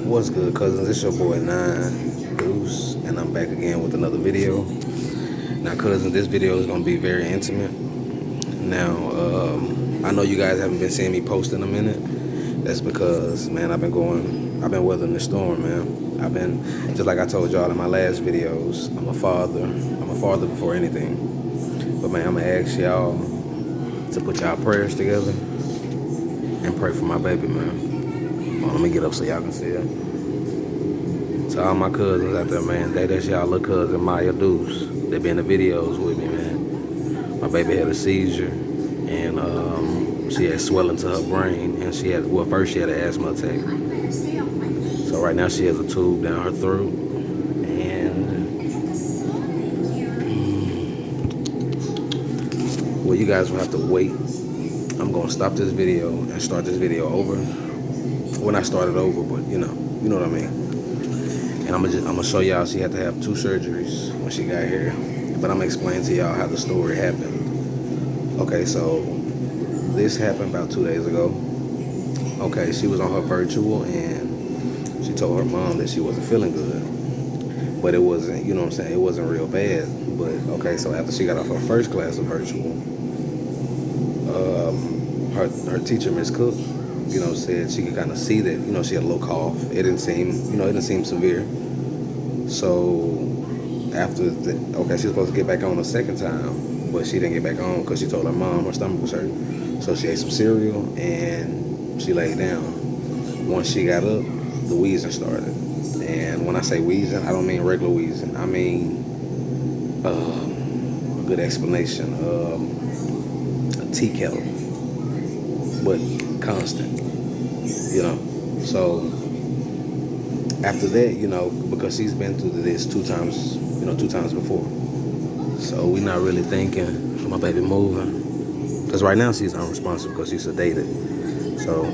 What's good, cousins? It's your boy Nine Deuce, and I'm back again with another video. Now, cousins, this video is gonna be very intimate. Now, I know you guys haven't been seeing me post in a minute. That's because, man, I've been weathering the storm, man. I've been, just like I told y'all in my last videos, I'm a father. I'm a father before anything. But man, I'm gonna ask y'all to put y'all prayers together and pray for my baby, man. Let me get up so y'all can see it. To all my cousins out there, man, that's y'all little cousin Maya Deuce. They be in the videos with me, man. My baby had a seizure, and she had swelling to her brain, and first she had an asthma attack. So right now she has a tube down her throat, and well, you guys will have to wait. I'm gonna stop this video and start this video over. When I started over, but you know what I mean. And I'm gonna show y'all she had to have 2 surgeries when she got here. But I'm gonna explain to y'all how the story happened. Okay, so this happened about 2 days ago. Okay, she was on her virtual and she told her mom that she wasn't feeling good. But it wasn't, you know what I'm saying, it wasn't real bad. But okay, so after she got off her first class of virtual, her teacher, Miss Cook, said she could kind of see that, she had a little cough. It didn't seem severe. So after okay, she was supposed to get back on the second time, but she didn't get back on because she told her mom her stomach was hurting. So she ate some cereal and she laid down. Once she got up, the wheezing started. And when I say wheezing, I don't mean regular wheezing. I mean a good explanation. A tea kettle, but constant. So after that, because she's been through this 2 times, 2 times before. So we're not really thinking of my baby moving. Because right now she's unresponsive because she's sedated. So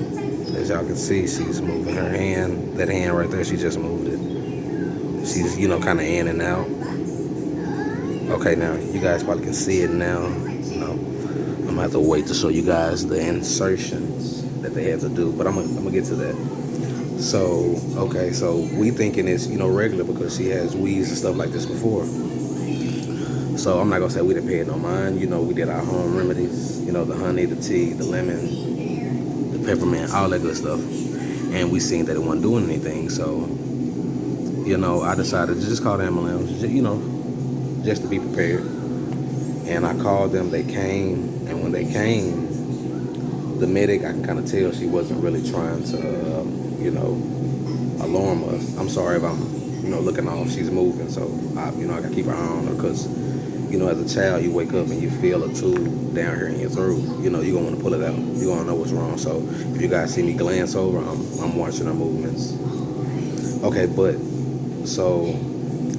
as y'all can see, she's moving her hand. That hand right there, she just moved it. She's, kind of in and out. Okay, now you guys probably can see it now. I'm gonna have to wait to show you guys the insertions that they had to do, but I'm gonna get to that. So okay, so we thinking it's regular because she has wheeze and stuff like this before. So I'm not gonna say we didn't pay it no mind. We did our home remedies. The honey, the tea, the lemon, the peppermint, all that good stuff, and we seen that it wasn't doing anything. So I decided to just call the ambulance, just to be prepared. And I called them. They came. And when they came, the medic, I can kind of tell she wasn't really trying to, alarm us. I'm sorry if I'm, looking off. She's moving, so I got to keep an eye on her because, as a child, you wake up and you feel a tube down here in your throat. You're gonna want to pull it out. You're gonna know what's wrong. So if you guys see me glance over, I'm watching her movements. Okay, but so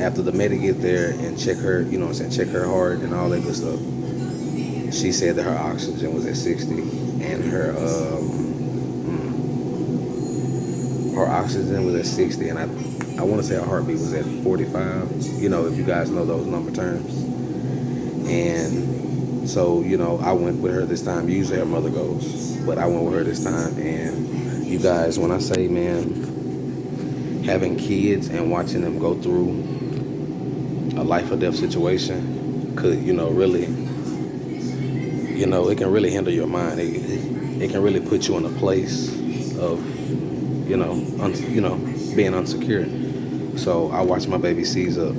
after the medic get there and check her, check her heart and all that good stuff. She said that her oxygen was at 60 and her oxygen was at 60, and I want to say her heartbeat was at 45, if you guys know those number terms. And so, I went with her this time. Usually her mother goes, but I went with her this time. And you guys, when I say, man, having kids and watching them go through a life or death situation could, really, it can really hinder your mind. It can really put you in a place of, being unsecure. So I watched my baby seize up.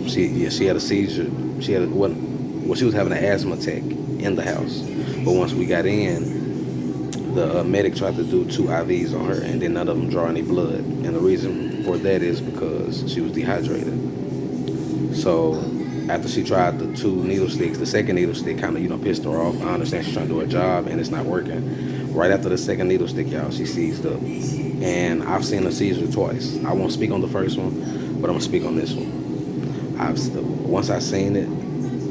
She had a seizure. She was having an asthma attack in the house. But once we got in, the medic tried to do 2 IVs on her, and then none of them draw any blood. And the reason for that is because she was dehydrated. So after she tried the 2 needle sticks, the second needle stick kind of, pissed her off. I understand she's trying to do her job and it's not working. Right after the second needle stick, y'all, she seized up. And I've seen a seizure twice. I won't speak on the first one, but I'm gonna speak on this one. Once I seen it,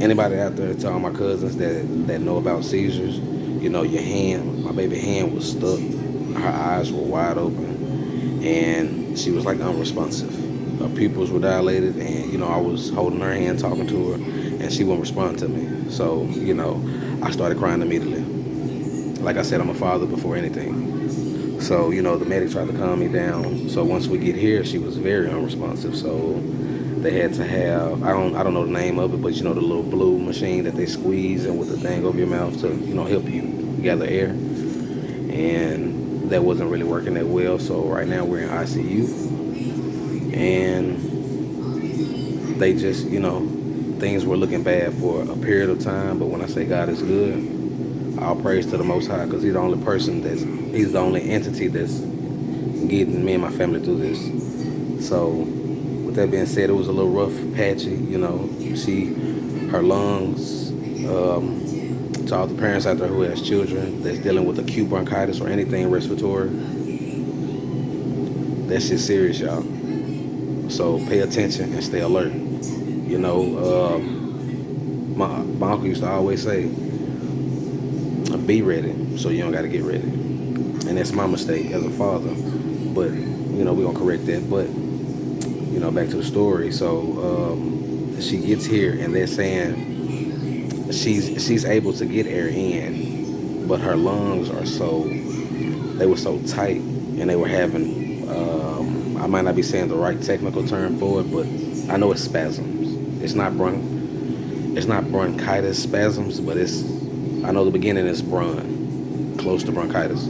anybody out there, to all my cousins that know about seizures, your hand, my baby hand was stuck. Her eyes were wide open, and she was like unresponsive. Her pupils were dilated, and I was holding her hand, talking to her, and she wouldn't respond to me. So I started crying immediately. Like I said, I'm a father before anything. So, the medic tried to calm me down. So once we get here, she was very unresponsive. So they had to have, I don't know the name of it, but the little blue machine that they squeeze and with the thing over your mouth to, help you gather air. And that wasn't really working that well. So right now we're in ICU. And they just, things were looking bad for a period of time. But when I say God is good, all praise to the Most High, because he's the only he's the only entity that's getting me and my family through this. So with that being said, it was a little rough, patchy, her lungs, to all the parents out there who has children that's dealing with acute bronchitis or anything respiratory, that shit's serious, y'all. So pay attention and stay alert. My uncle used to always say, be ready so you don't got to get ready. And that's my mistake as a father. But, we're going to correct that. But, back to the story. So she gets here and they're saying she's able to get air in, but her lungs were so tight, and they were having, I might not be saying the right technical term for it, but I know it's spasms. It's not bronchitis spasms, but I know the beginning is close to bronchitis.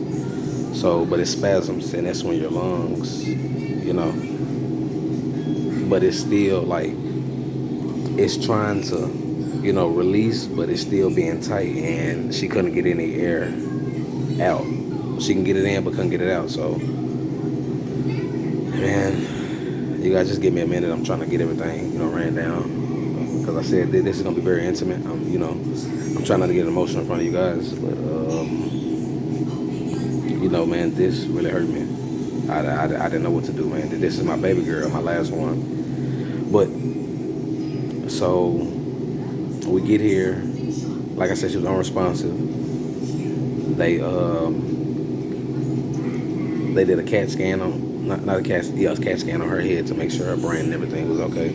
So, but it's spasms, and that's when your lungs, but it's still like, it's trying to, release, but it's still being tight, and she couldn't get any air out. She can get it in, but couldn't get it out. So, man, you guys just give me a minute. I'm trying to get everything, ran down. Because I said this is going to be very intimate. I'm trying not to get emotional in front of you guys, but man, this really hurt me. I didn't know what to do, man. This is my baby girl, my last one. But so we get here. Like I said, she was unresponsive. They did a CAT scan on a CAT scan on her head to make sure her brain and everything was okay.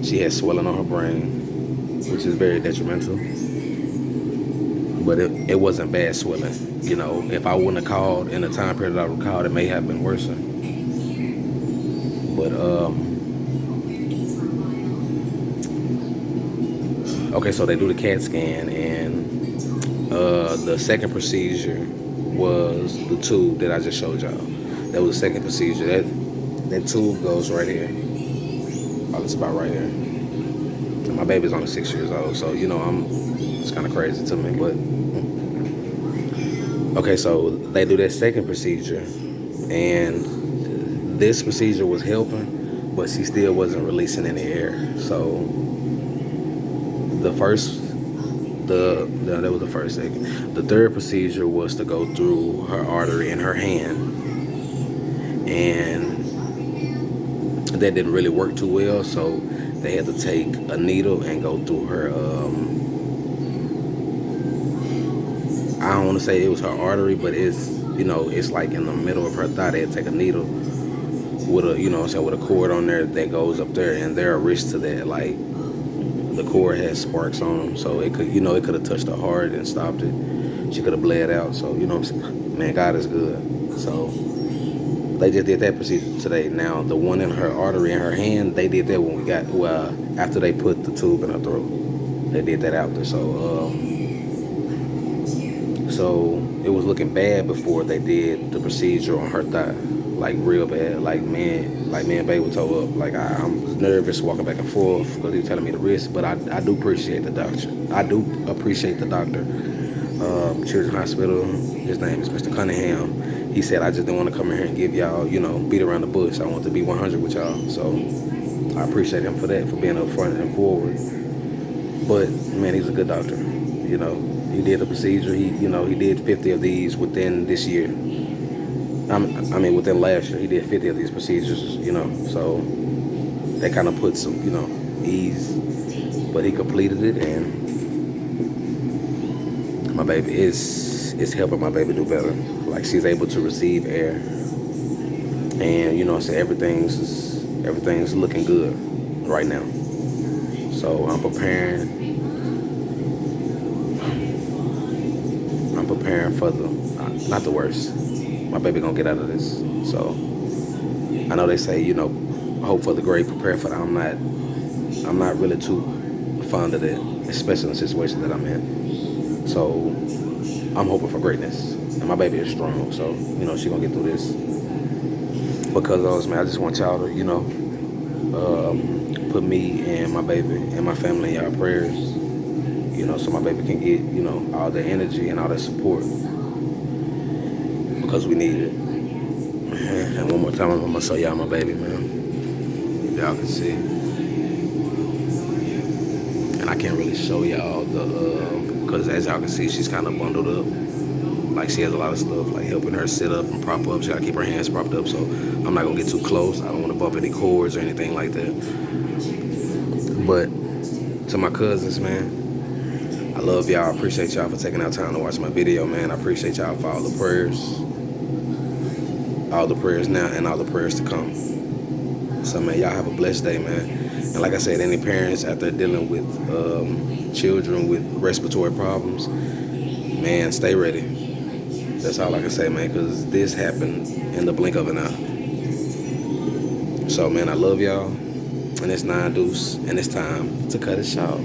She had swelling on her brain, which is very detrimental. But it wasn't bad swelling. If I wouldn't have called in the time period that I would called, it may have been worse. But okay, so they do the CAT scan, and the second procedure was the tube that I just showed y'all. That was the second procedure. That tube goes right here. Oh, it's about right here. And my baby's only 6 years old, so it's kind of crazy to me, but okay, so they do that second procedure, and this procedure was helping, but she still wasn't releasing any air. So that was the first thing. The third procedure was to go through her artery in her hand, and that didn't really work too well, so they had to take a needle and go through her, I don't want to say it was her artery, but it's like in the middle of her thigh. They had to take a needle with a, with a cord on there that goes up there, and there are risks to that. Like, the cord has sparks on them, so it could, it could have touched her heart and stopped it. She could have bled out. So, man, God is good. So they just did that procedure today. Now, the one in her artery in her hand, they did that when we got, after they put the tube in her throat. They did that after. So it was looking bad before they did the procedure on her thigh, like real bad. Like me and baby were toe up. Like I'm nervous walking back and forth because he was telling me the risk. But I do appreciate the doctor. Children's Hospital. His name is Mr. Cunningham. He said, I just didn't want to come in here and give y'all, beat around the bush. I want to be 100 with y'all. So I appreciate him for that, for being up front and forward. But man, he's a good doctor. He did a procedure. He did 50 of these within this year. Within last year, he did 50 of these procedures. So that kind of put some, ease. But he completed it, and my baby is helping my baby do better. Like, she's able to receive air, and so everything's looking good right now. So I'm preparing for not the worst. my baby gonna get out of this. So I know they say, you know, hope for the great, prepare for the. I'm not really too fond of that, especially in the situation that I'm in. So I'm hoping for greatness, and my baby is strong. So you know, she gonna get through this. Because of us, man, I just want y'all to, you know, put me and my baby and my family in y'all prayers. You know, so my baby can get, you know, all the energy and all that support because we need it. And one more time, I'm gonna show y'all my baby, man. Y'all can see. And I can't really show y'all because as y'all can see, she's kind of bundled up. Like she has a lot of stuff, like helping her sit up and prop up. She gotta keep her hands propped up. So I'm not gonna get too close. I don't want to bump any cords or anything like that. But to my cousins, man, I love y'all. I appreciate y'all for taking out time to watch my video, man. I appreciate y'all for all the prayers now and all the prayers to come. So, man, y'all have a blessed day, man. And like I said, any parents out there dealing with children with respiratory problems, man, stay ready. That's all I can say, man, because this happened in the blink of an eye. So, man, I love y'all. And it's 9 Deuce, and it's time to cut it short.